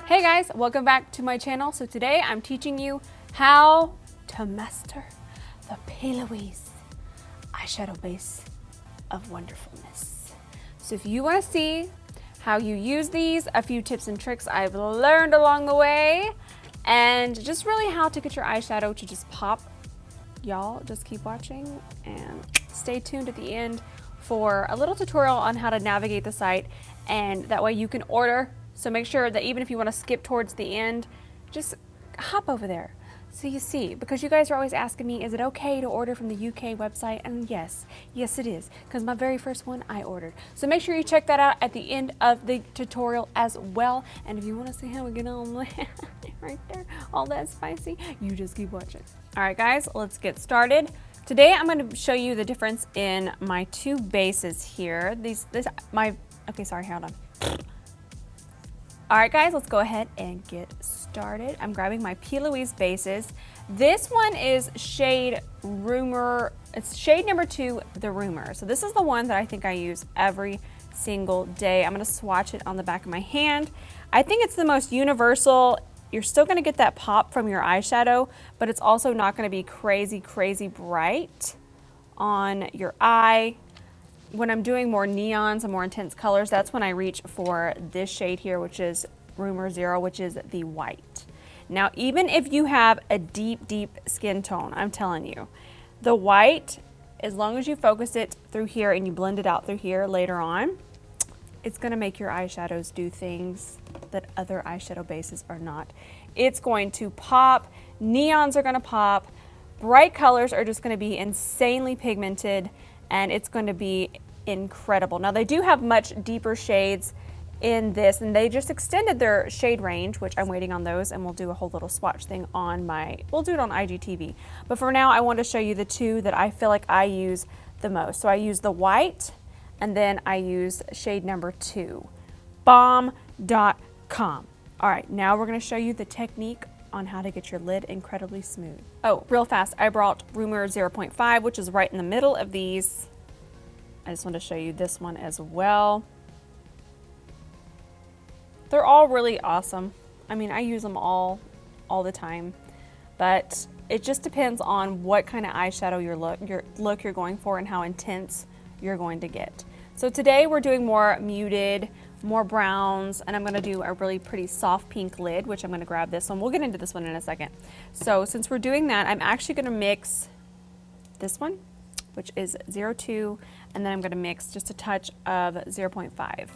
Hey guys, welcome back to my channel. So today I'm teaching you how to master the P.LOUISE eyeshadow base of wonderfulness. So if you want to see how you use these, a few tips and tricks I've learned along the way, and just really how to get your eyeshadow to just pop, y'all just keep watching and stay tuned at the end for a little tutorial on how to navigate the site, and that way you can order. So make sure that even if you want to skip towards the end, just hop over there so you see, because you guys are always asking me, is it okay to order from the UK website? And yes it is, because my very first one I ordered. So make sure you check that out at the end of the tutorial as well. And if you want to see how we get on right there, all that spicy, you just keep watching. All right guys, let's get started. Today I'm going to show you the difference in my two bases here. Okay, sorry, hold on. All right guys, let's go ahead and get started. I'm grabbing my P.LOUISE bases. This one is shade Rumor. It's shade number 2, the Rumor. So this is the one that I think I use every single day. I'm gonna swatch it on the back of my hand. I think it's the most universal. You're still gonna get that pop from your eyeshadow, but it's also not gonna be crazy bright on your eye. When I'm doing more neons and more intense colors, that's when I reach for this shade here, which is Rumor 0, which is the white. Now, even if you have a deep skin tone, I'm telling you, the white, as long as you focus it through here and you blend it out through here later on, it's gonna make your eyeshadows do things that other eyeshadow bases are not. It's going to pop, neons are gonna pop, bright colors are just gonna be insanely pigmented, and it's going to be incredible. Now they do have much deeper shades in this, and they just extended their shade range, which I'm waiting on those, and we'll do a whole little swatch thing on we'll do it on IGTV. But for now, I want to show you the two that I feel like I use the most. So I use the white, and then I use shade number 2, bomb.com. All right, now we're going to show you the technique on how to get your lid incredibly smooth. Oh, real fast, I brought Rumor 0.5, which is right in the middle of these. I just want to show you this one as well. They're all really awesome. I mean, I use them all the time, but it just depends on what kind of eyeshadow look you're going for and how intense you're going to get. So today we're doing more muted, more browns, and I'm gonna do a really pretty soft pink lid, which I'm gonna grab this one. We'll get into this one in a second. So since we're doing that, I'm actually gonna mix this one, which is 0.2, and then I'm gonna mix just a touch of 0.5.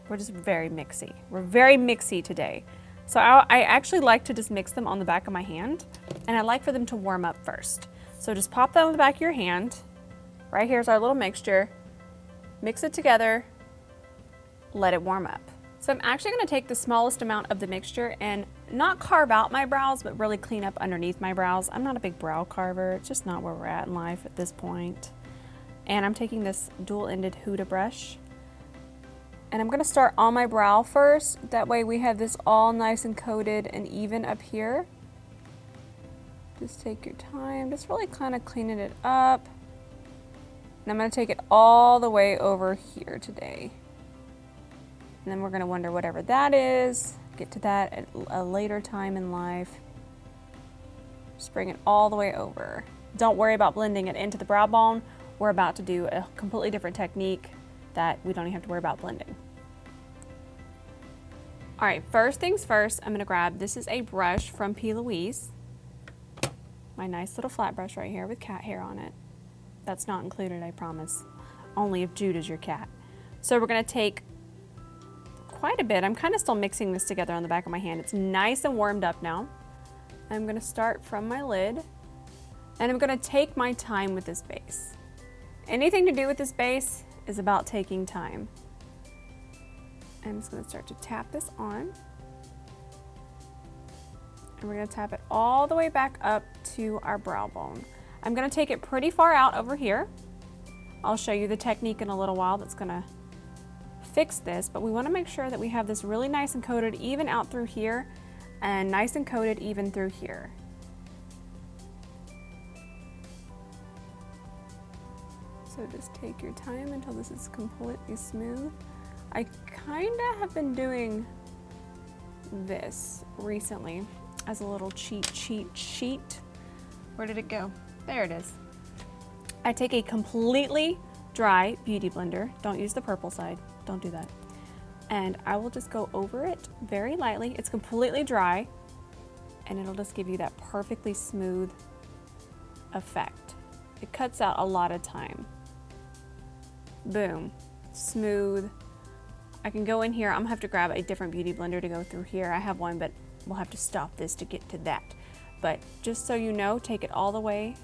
We're just very mixy. We're very mixy today. So I actually like to just mix them on the back of my hand, and I like for them to warm up first. So just pop that on the back of your hand. Right here's our little mixture. Mix it together, let it warm up. So I'm actually gonna take the smallest amount of the mixture and not carve out my brows, but really clean up underneath my brows. I'm not a big brow carver. It's just not where we're at in life at this point. And I'm taking this dual-ended Huda brush, and I'm gonna start on my brow first. That way we have this all nice and coated and even up here. Just take your time, just really kind of cleaning it up. And I'm gonna take it all the way over here today. And then we're gonna wonder whatever that is, get to that at a later time in life. Just bring it all the way over. Don't worry about blending it into the brow bone. We're about to do a completely different technique that we don't even have to worry about blending. All right, first things first, I'm gonna grab, this is a brush from P.LOUISE. My nice little flat brush right here with cat hair on it. That's not included, I promise. Only if Jude is your cat. So we're gonna take quite a bit. I'm kind of still mixing this together on the back of my hand. It's nice and warmed up now. I'm gonna start from my lid, and I'm gonna take my time with this base. Anything to do with this base is about taking time. I'm just gonna start to tap this on. And we're gonna tap it all the way back up to our brow bone. I'm gonna take it pretty far out over here. I'll show you the technique in a little while that's gonna fix this, but we wanna make sure that we have this really nice and coated even out through here, and nice and coated even through here. So just take your time until this is completely smooth. I kinda have been doing this recently as a little cheat sheet. Where did it go? There it is. I take a completely dry beauty blender. Don't use the purple side. Don't do that. And I will just go over it very lightly. It's completely dry, and it'll just give you that perfectly smooth effect. It cuts out a lot of time. Boom, smooth. I can go in here. I'm gonna have to grab a different beauty blender to go through here. I have one, but we'll have to stop this to get to that. But just so you know, take it all the way.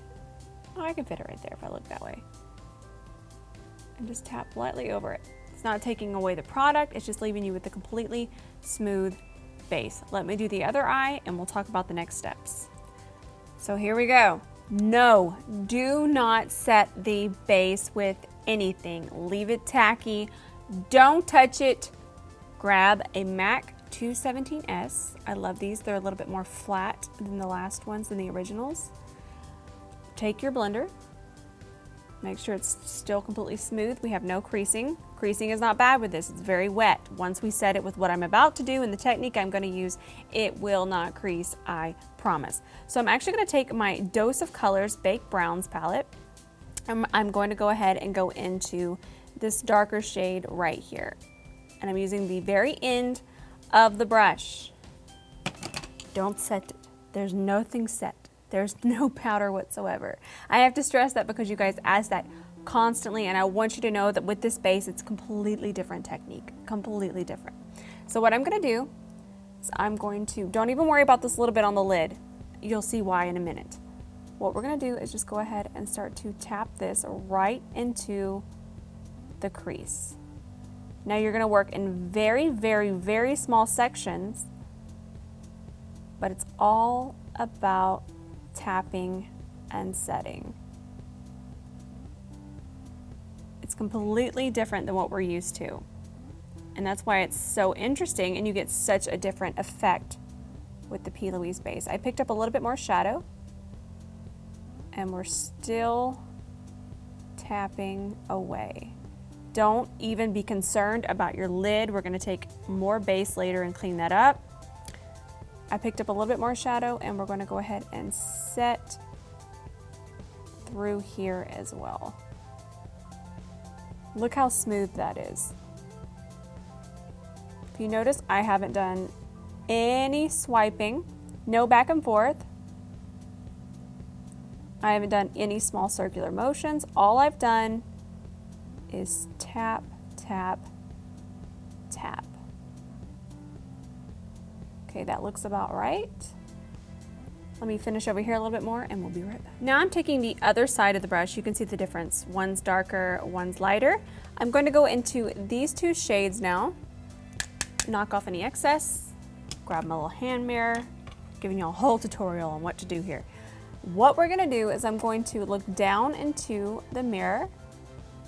Oh, I can fit it right there if I look that way. And just tap lightly over it. It's not taking away the product, it's just leaving you with a completely smooth base. Let me do the other eye and we'll talk about the next steps. So here we go. No, do not set the base with anything. Leave it tacky. Don't touch it. Grab a MAC 217S. I love these. They're a little bit more flat than the last ones, than the originals. Take your blender. Make sure it's still completely smooth. We have no creasing. Creasing is not bad with this. It's very wet. Once we set it with what I'm about to do and the technique I'm going to use, it will not crease, I promise. So I'm actually going to take my Dose of Colors Baked Browns palette. I'm going to go ahead and go into this darker shade right here. And I'm using the very end of the brush. Don't set it. There's nothing set. There's no powder whatsoever. I have to stress that because you guys ask that constantly, and I want you to know that with this base, it's completely different technique, completely different. So what I'm gonna do is I'm going to, don't even worry about this little bit on the lid. You'll see why in a minute. What we're gonna do is just go ahead and start to tap this right into the crease. Now you're gonna work in very, very, very small sections, but it's all about tapping and setting. It's completely different than what we're used to. And that's why it's so interesting and you get such a different effect with the P.LOUISE base. I picked up a little bit more shadow and we're still tapping away. Don't even be concerned about your lid. We're gonna take more base later and clean that up. I picked up a little bit more shadow and we're going to go ahead and set through here as well. Look how smooth that is. If you notice, I haven't done any swiping, no back and forth. I haven't done any small circular motions. All I've done is tap, tap, tap. Okay, that looks about right. Let me finish over here a little bit more and we'll be right back. Now I'm taking the other side of the brush. You can see the difference. One's darker, one's lighter. I'm going to go into these two shades now. Knock off any excess. Grab my little hand mirror. Giving you a whole tutorial on what to do here. What we're gonna do is I'm going to look down into the mirror.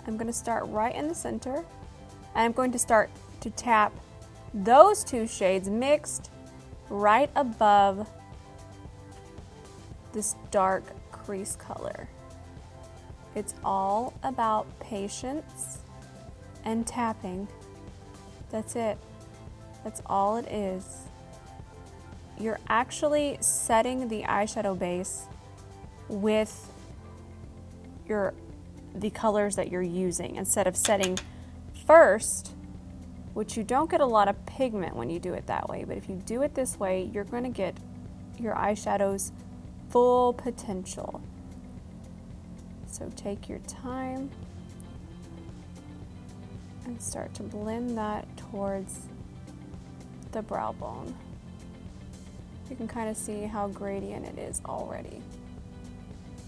I'm gonna start right in the center. And I'm going to start to tap those two shades mixed right above this dark crease color. It's all about patience and tapping. That's it. That's all it is. You're actually setting the eyeshadow base with the colors that you're using instead of setting first, which you don't get a lot of pigment when you do it that way, but if you do it this way, you're going to get your eyeshadow's full potential. So take your time and start to blend that towards the brow bone. You can kind of see how gradient it is already.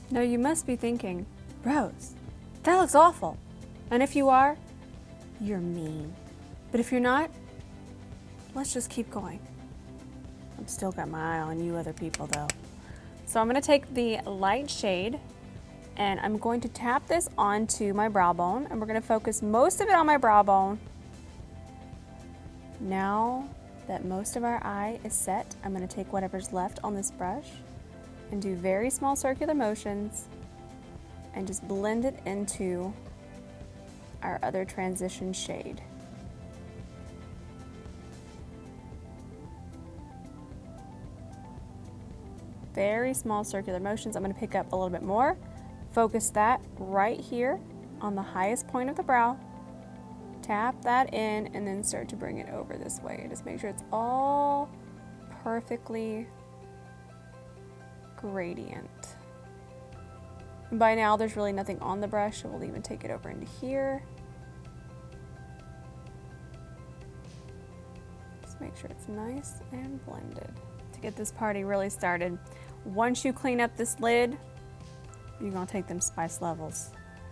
Now you must be thinking, Rose, that looks awful. And if you are, you're mean. But if you're not, let's just keep going. I've still got my eye on you other people though. So I'm gonna take the light shade and I'm going to tap this onto my brow bone and we're gonna focus most of it on my brow bone. Now that most of our eye is set, I'm gonna take whatever's left on this brush and do very small circular motions and just blend it into our other transition shade. very small circular motions. I'm going to pick up a little bit more, focus that right here on the highest point of the brow, tap that in, and then start to bring it over this way. Just make sure it's all perfectly gradient. And by now there's really nothing on the brush, so we'll even take it over into here. Just make sure it's nice and blended. To get this party really started, once you clean up this lid, you're gonna take them spice levels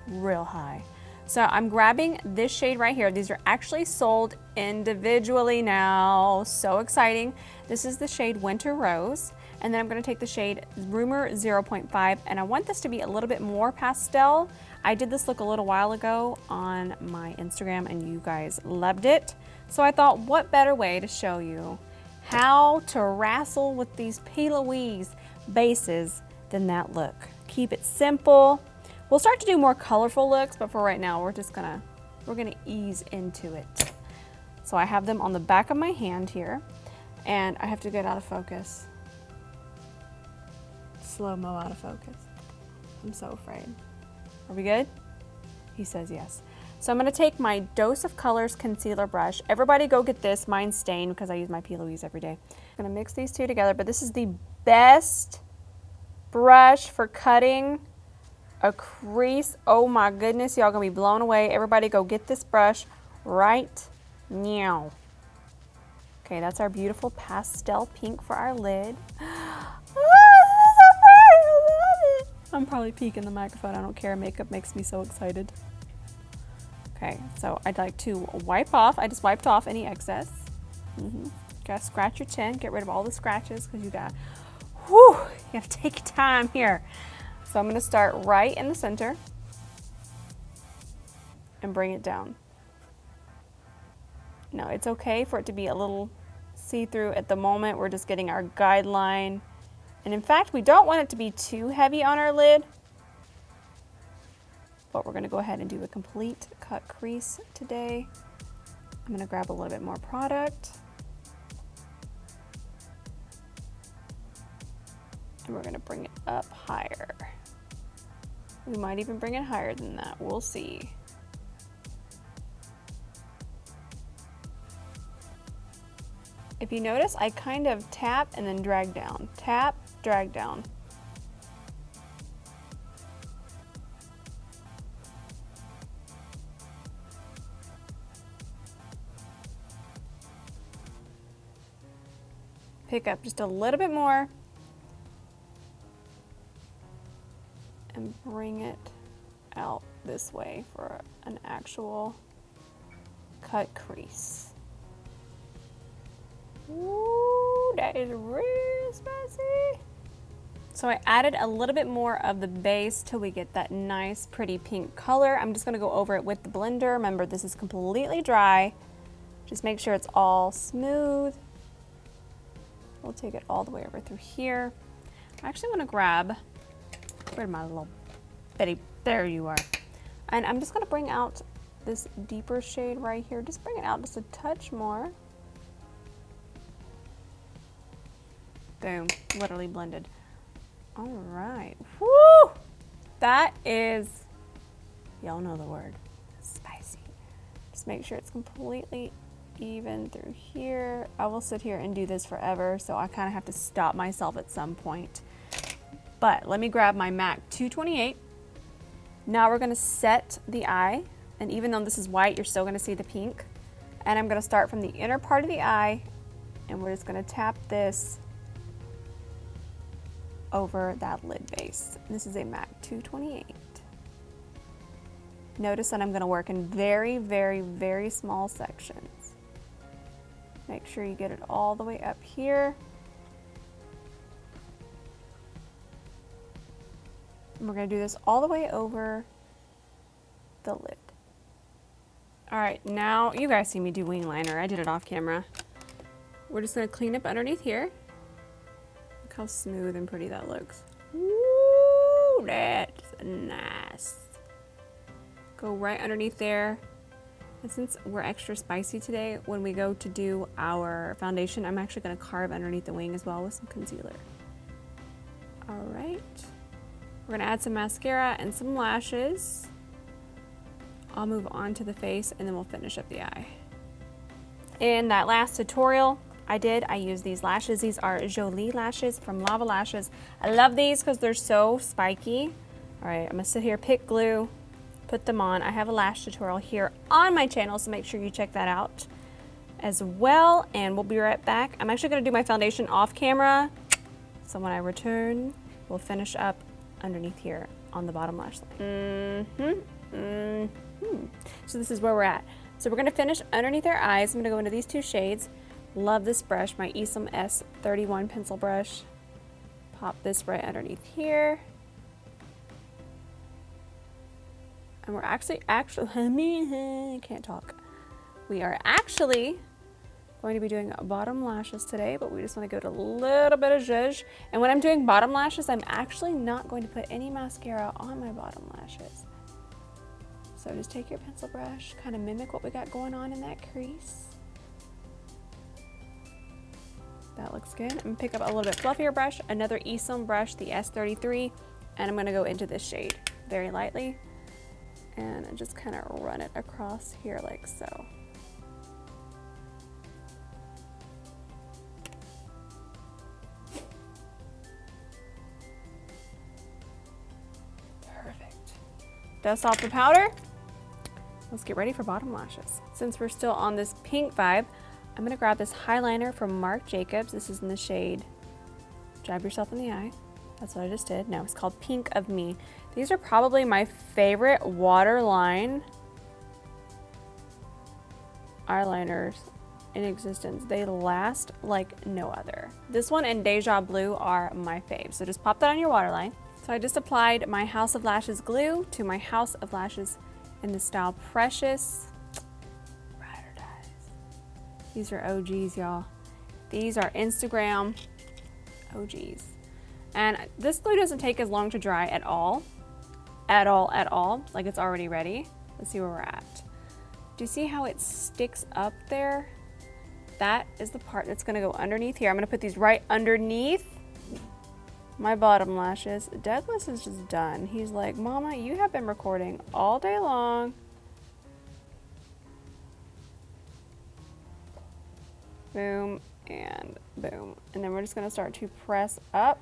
real high. So I'm grabbing this shade right here. These are actually sold individually now. So exciting. This is the shade Winter Rose. And then I'm going to take the shade Rumor 0.5, and I want this to be a little bit more pastel. I did this look a little while ago on my Instagram and you guys loved it. So I thought, what better way to show you how to wrestle with these P.LOUISE bases than that look. Keep it simple. We'll start to do more colorful looks, but for right now, we're gonna ease into it. So I have them on the back of my hand here, and I have to get out of focus. Slow-mo out of focus. I'm so afraid. Are we good? He says yes. So I'm gonna take my Dose of Colors concealer brush. Everybody go get this. Mine's stained because I use my P.LOUISE every day. I'm gonna mix these two together, but this is the best brush for cutting a crease. Oh my goodness, y'all gonna be blown away. Everybody go get this brush right now. Okay, that's our beautiful pastel pink for our lid. I'm probably peeking the microphone. I don't care. Makeup makes me so excited. Okay, so I'd like to wipe off. I just wiped off any excess. Gotta scratch your chin. Get rid of all the scratches because you have to take your time here. So I'm gonna start right in the center and bring it down. Now it's okay for it to be a little see-through at the moment. We're just getting our guideline. And in fact, we don't want it to be too heavy on our lid, but we're gonna go ahead and do a complete cut crease today. I'm gonna grab a little bit more product. And we're gonna bring it up higher. We might even bring it higher than that, we'll see. If you notice, I kind of tap and then drag down. Tap, drag down. Pick up just a little bit more and bring it out this way for an actual cut crease. Ooh, that is real spicy. So I added a little bit more of the base till we get that nice pretty pink color. I'm just gonna go over it with the blender. Remember, this is completely dry. Just make sure it's all smooth. We'll take it all the way over through here. I actually wanna grab, where'd my little Betty, there you are. And I'm just gonna bring out this deeper shade right here. Just bring it out just a touch more. Boom, literally blended. All right, whoo! That is, y'all know the word, spicy. Just make sure it's completely even through here. I will sit here and do this forever, so I kind of have to stop myself at some point. But let me grab my MAC 228. Now we're gonna set the eye, and even though this is white, you're still gonna see the pink. And I'm gonna start from the inner part of the eye, and we're just gonna tap this over that lid base. This is a MAC 228. Notice that I'm gonna work in very, very, very small sections. Make sure you get it all the way up here. And we're gonna do this all the way over the lid. All right, now you guys see me do wing liner. I did it off camera. We're just gonna clean up underneath here. Look how smooth and pretty that looks. Ooh, that's nice. Go right underneath there. And since we're extra spicy today, when we go to do our foundation, I'm actually gonna carve underneath the wing as well with some concealer. All right. We're gonna add some mascara and some lashes. I'll move on to the face and then we'll finish up the eye. In that last tutorial I used these lashes. These are Jolie lashes from Lava Lashes. I love these because they're so spiky. All right, I'm gonna sit here, pick glue, put them on. I have a lash tutorial here on my channel, so make sure you check that out as well, and we'll be right back. I'm actually gonna do my foundation off camera, so when I return, we'll finish up underneath here on the bottom lash line. So this is where we're at. So we're gonna finish underneath our eyes. I'm gonna go into these two shades. Love this brush, my Esum S33 pencil brush. Pop this right underneath here. And we're actually, I can't talk. We are actually going to be doing bottom lashes today, but we just want to go to a little bit of zhuzh. And when I'm doing bottom lashes, I'm actually not going to put any mascara on my bottom lashes. So just take your pencil brush, kind of mimic what we got going on in that crease. That looks good. I'm gonna pick up a little bit fluffier brush, another Esum brush, the S33, and I'm gonna go into this shade very lightly and just kind of run it across here like so. Perfect. Dust off the powder. Let's get ready for bottom lashes. Since we're still on this pink vibe, I'm gonna grab this highliner from Marc Jacobs. This is in the shade Jab Yourself in the Eye. That's what I just did. No, it's called Pink of Me. These are probably my favorite waterline eyeliners in existence. They last like no other. This one and Deja Blue are my fave. So just pop that on your waterline. So I just applied my House of Lashes glue to my House of Lashes in the style Precious. These are OGs, y'all. These are Instagram OGs. And this glue doesn't take as long to dry at all. At all. Like it's already ready. Let's see where we're at. Do you see how it sticks up there? That is the part that's gonna go underneath here. I'm gonna put these right underneath my bottom lashes. Douglas is just done. He's like, Mama, you have been recording all day long. Boom and boom. And then we're just gonna start to press up.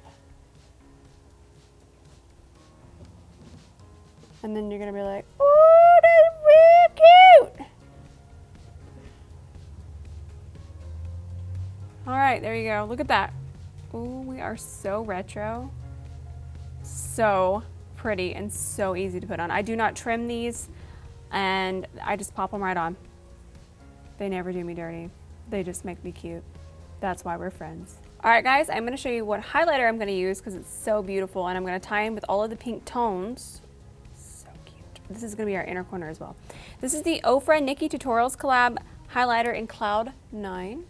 And then you're gonna be like, oh, that's real cute. All right, there you go. Look at that. Oh, we are so retro. So pretty and so easy to put on. I do not trim these and I just pop them right on. They never do me dirty. They just make me cute. That's why we're friends. All right, guys, I'm gonna show you what highlighter I'm gonna use because it's so beautiful, and I'm gonna tie in with all of the pink tones. So cute. This is gonna be our inner corner as well. This is the Ofra Nikki Tutorials collab highlighter in Cloud 9.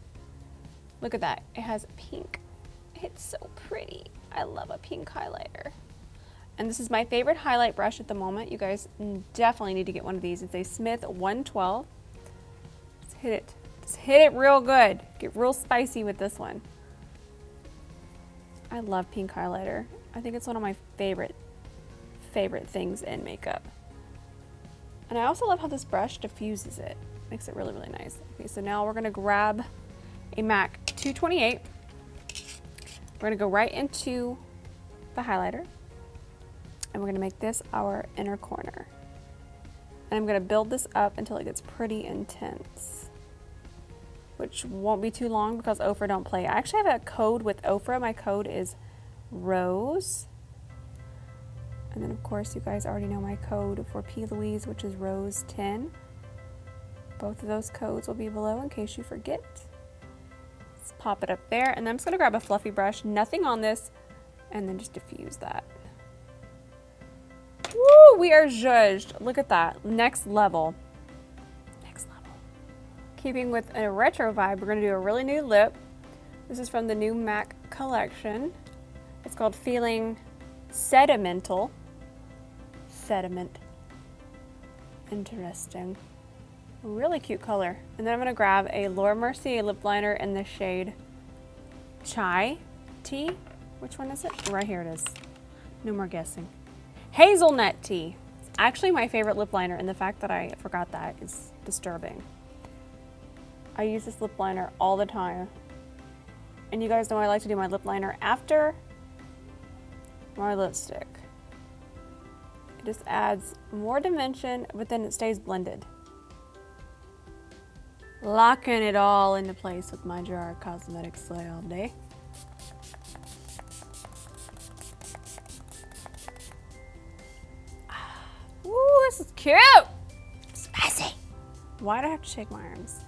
Look at that, it has pink. It's so pretty. I love a pink highlighter. And this is my favorite highlight brush at the moment. You guys definitely need to get one of these. It's a Smith 112. Let's hit it. Just hit it real good. Get real spicy with this one. I love pink highlighter. I think it's one of my favorite things in makeup. And I also love how this brush diffuses it. Makes it really, really nice. Okay, so now we're gonna grab a MAC 228. We're gonna go right into the highlighter. And we're gonna make this our inner corner. And I'm gonna build this up until it gets pretty intense, which won't be too long because Ofra don't play. I actually have a code with Ofra. My code is ROSE. And then of course you guys already know my code for P.LOUISE, which is ROSE10. Both of those codes will be below in case you forget. Let's pop it up there. And then I'm just gonna grab a fluffy brush, nothing on this, and then just diffuse that. Woo, we are zhuzhed. Look at that, next level. Keeping with a retro vibe, we're gonna do a really new lip. This is from the new MAC collection. It's called Feeling Sedimental. Sediment. Interesting. Really cute color. And then I'm gonna grab a Laura Mercier lip liner in the shade Chai Tea. Which one is it? Right here it is. No more guessing. Hazelnut tea. It's actually my favorite lip liner, and the fact that I forgot that is disturbing. I use this lip liner all the time. And you guys know I like to do my lip liner after my lipstick. It just adds more dimension, but then it stays blended. Locking it all into place with my jar of cosmetic slay all day. Ooh, this is cute! Spicy! Why do I have to shake my arms?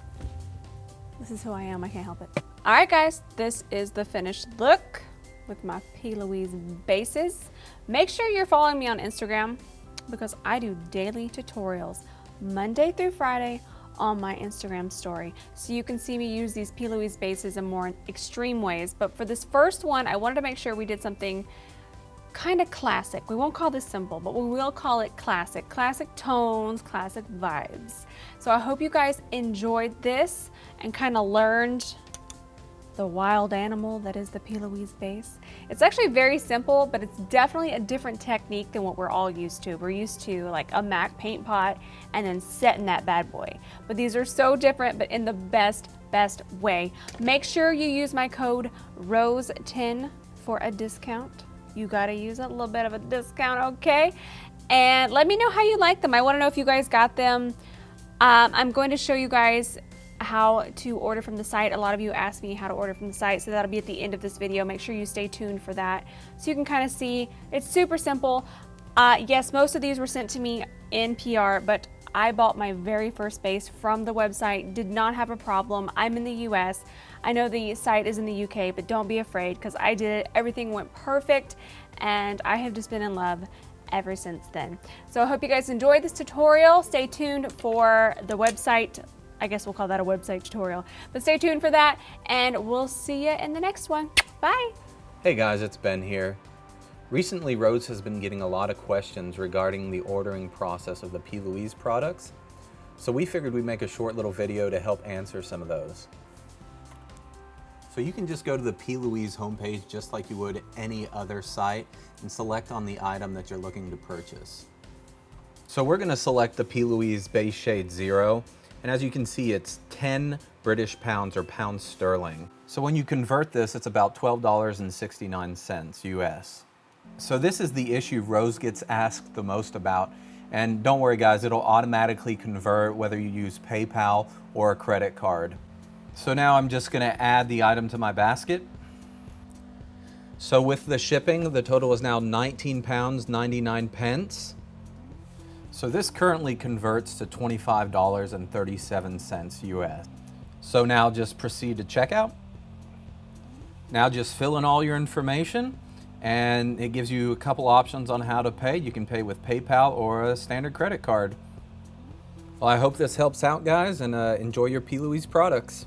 This is who I am, I can't help it. Alright guys, this is the finished look with my P.LOUISE bases. Make sure you're following me on Instagram because I do daily tutorials Monday through Friday on my Instagram story. So you can see me use these P.LOUISE bases in more extreme ways. But for this first one, I wanted to make sure we did something kind of classic. We won't call this simple, but we will call it classic. Classic tones, classic vibes. So I hope you guys enjoyed this and kind of learned the wild animal that is the P.LOUISE base. It's actually very simple, but it's definitely a different technique than what we're all used to. We're used to like a MAC paint pot and then setting that bad boy. But these are so different, but in the best way. Make sure you use my code ROSE10 for a discount. You gotta use a little bit of a discount, okay? And let me know how you like them. I wanna know if you guys got them. I'm going to show you guys how to order from the site. A lot of you asked me how to order from the site, so that'll be at the end of this video. Make sure you stay tuned for that so you can kind of see. It's super simple. Yes, most of these were sent to me in PR, but I bought my very first base from the website, did not have a problem. I'm in the US. I know the site is in the UK, but don't be afraid because I did it. Everything went perfect and I have just been in love ever since then. So I hope you guys enjoyed this tutorial. Stay tuned for the website. I guess we'll call that a website tutorial, but stay tuned for that and we'll see you in the next one. Bye. Hey guys, it's Ben here. Recently, Rose has been getting a lot of questions regarding the ordering process of the P.LOUISE products, so we figured we'd make a short little video to help answer some of those. So you can just go to the P.LOUISE homepage just like you would any other site and select on the item that you're looking to purchase. So we're going to select the P.LOUISE Base Shade 0. And as you can see, it's 10 British pounds or pounds sterling. So when you convert this, it's about $12.69 US. So this is the issue Rose gets asked the most about. And don't worry guys, it'll automatically convert whether you use PayPal or a credit card. So now I'm just gonna add the item to my basket. So with the shipping, the total is now £19.99. So this currently converts to $25.37 US. So now just proceed to checkout. Now just fill in all your information and it gives you a couple options on how to pay. You can pay with PayPal or a standard credit card. Well, I hope this helps out guys and enjoy your P.LOUISE products.